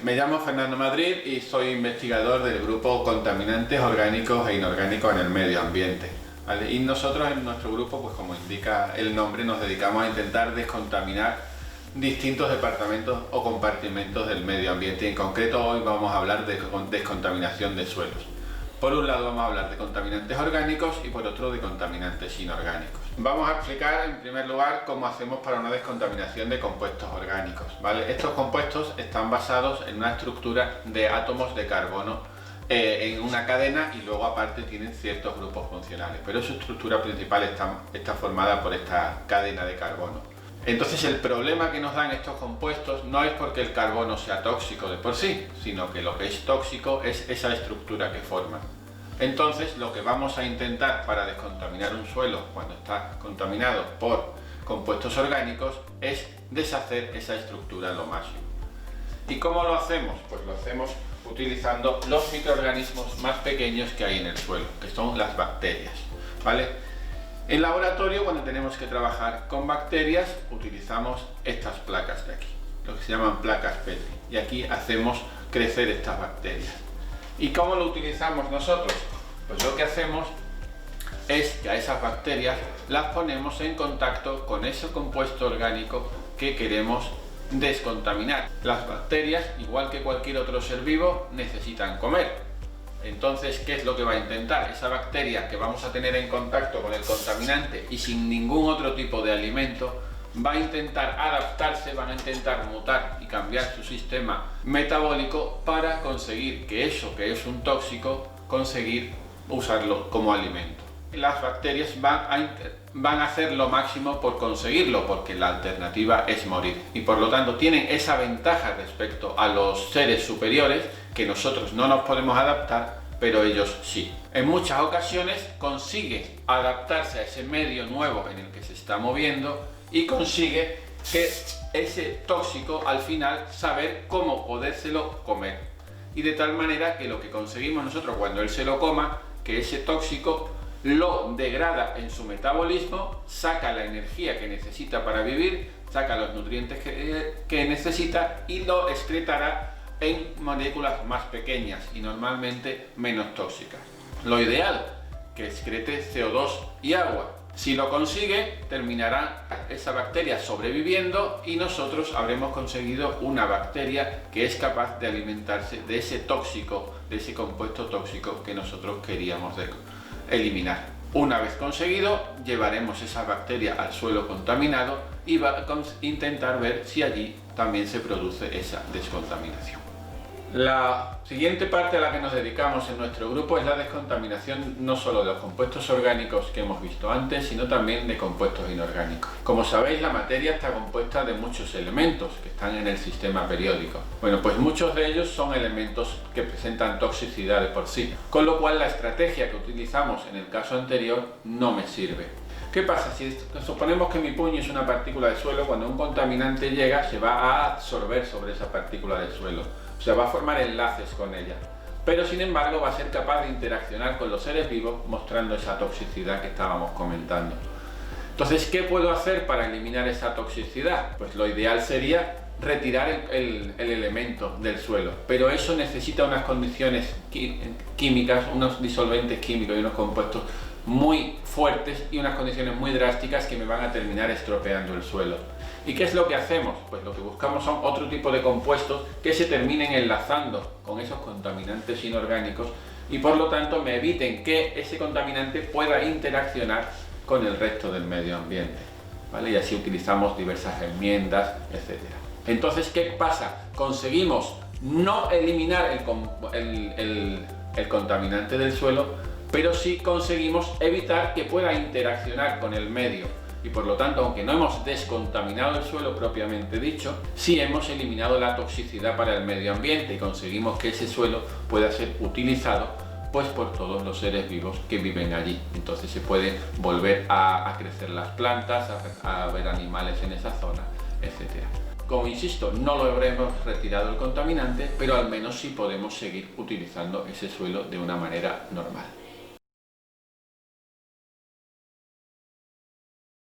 Me llamo Fernando Madrid y soy investigador del grupo Contaminantes Orgánicos e Inorgánicos en el Medio Ambiente, ¿vale? Y nosotros en nuestro grupo, pues como indica el nombre, nos dedicamos a intentar descontaminar distintos departamentos o compartimentos del medio ambiente. En concreto hoy vamos a hablar de descontaminación de suelos. Por un lado vamos a hablar de contaminantes orgánicos y por otro de contaminantes inorgánicos. Vamos a explicar en primer lugar cómo hacemos para una descontaminación de compuestos orgánicos, ¿vale? Estos compuestos están basados en una estructura de átomos de carbono en una cadena y luego aparte tienen ciertos grupos funcionales, pero su estructura principal está formada por esta cadena de carbono. Entonces el problema que nos dan estos compuestos no es porque el carbono sea tóxico de por sí, sino que lo que es tóxico es esa estructura que forman. Entonces lo que vamos a intentar para descontaminar un suelo cuando está contaminado por compuestos orgánicos es deshacer esa estructura lo máximo. ¿Y cómo lo hacemos? Pues lo hacemos utilizando los microorganismos más pequeños que hay en el suelo, que son las bacterias, ¿vale? En laboratorio, cuando tenemos que trabajar con bacterias, utilizamos estas placas de aquí, lo que se llaman placas Petri, y aquí hacemos crecer estas bacterias. ¿Y cómo lo utilizamos nosotros? Pues lo que hacemos es que a esas bacterias las ponemos en contacto con ese compuesto orgánico que queremos descontaminar. Las bacterias, igual que cualquier otro ser vivo, necesitan comer. Entonces, ¿qué es lo que va a intentar? Esa bacteria que vamos a tener en contacto con el contaminante y sin ningún otro tipo de alimento, va a intentar adaptarse, van a intentar mutar y cambiar su sistema metabólico para conseguir que eso que es un tóxico, conseguir usarlo como alimento. Las bacterias van a hacer lo máximo por conseguirlo, porque la alternativa es morir. Y por lo tanto tienen esa ventaja respecto a los seres superiores, que nosotros no nos podemos adaptar, pero ellos sí. En muchas ocasiones consigue adaptarse a ese medio nuevo en el que se está moviendo y consigue que ese tóxico al final saber cómo podérselo comer. Y de tal manera que lo que conseguimos nosotros cuando él se lo coma, que ese tóxico lo degrada en su metabolismo, saca la energía que necesita para vivir, saca los nutrientes que necesita y lo excretará en moléculas más pequeñas y normalmente menos tóxicas. Lo ideal, que excrete CO2 y agua. Si lo consigue, terminará esa bacteria sobreviviendo y nosotros habremos conseguido una bacteria que es capaz de alimentarse de ese tóxico, de ese compuesto tóxico que nosotros queríamos eliminar. Una vez conseguido, llevaremos esa bacteria al suelo contaminado y va a intentar ver si allí también se produce esa descontaminación. La siguiente parte a la que nos dedicamos en nuestro grupo es la descontaminación no solo de los compuestos orgánicos que hemos visto antes, sino también de compuestos inorgánicos. Como sabéis, la materia está compuesta de muchos elementos que están en el sistema periódico. Bueno, pues muchos de ellos son elementos que presentan toxicidad de por sí, con lo cual la estrategia que utilizamos en el caso anterior no me sirve. ¿Qué pasa? Si suponemos que mi puño es una partícula de suelo, cuando un contaminante llega se va a absorber sobre esa partícula de suelo, o sea, va a formar enlaces con ella, pero sin embargo va a ser capaz de interaccionar con los seres vivos mostrando esa toxicidad que estábamos comentando. Entonces, ¿qué puedo hacer para eliminar esa toxicidad? Pues lo ideal sería retirar el elemento del suelo, pero eso necesita unas condiciones químicas, unos disolventes químicos y unos compuestos muy fuertes y unas condiciones muy drásticas que me van a terminar estropeando el suelo. ¿Y qué es lo que hacemos? Pues lo que buscamos son otro tipo de compuestos que se terminen enlazando con esos contaminantes inorgánicos y por lo tanto me eviten que ese contaminante pueda interaccionar con el resto del medio ambiente, ¿vale? Y así utilizamos diversas enmiendas, etc. Entonces, ¿qué pasa? Conseguimos no eliminar el contaminante del suelo, pero sí conseguimos evitar que pueda interaccionar con el medio y por lo tanto, aunque no hemos descontaminado el suelo propiamente dicho, sí hemos eliminado la toxicidad para el medio ambiente y conseguimos que ese suelo pueda ser utilizado pues por todos los seres vivos que viven allí. Entonces se puede volver a crecer las plantas, a ver animales en esa zona, etc. Como insisto, no lo habremos retirado el contaminante, pero al menos sí podemos seguir utilizando ese suelo de una manera normal.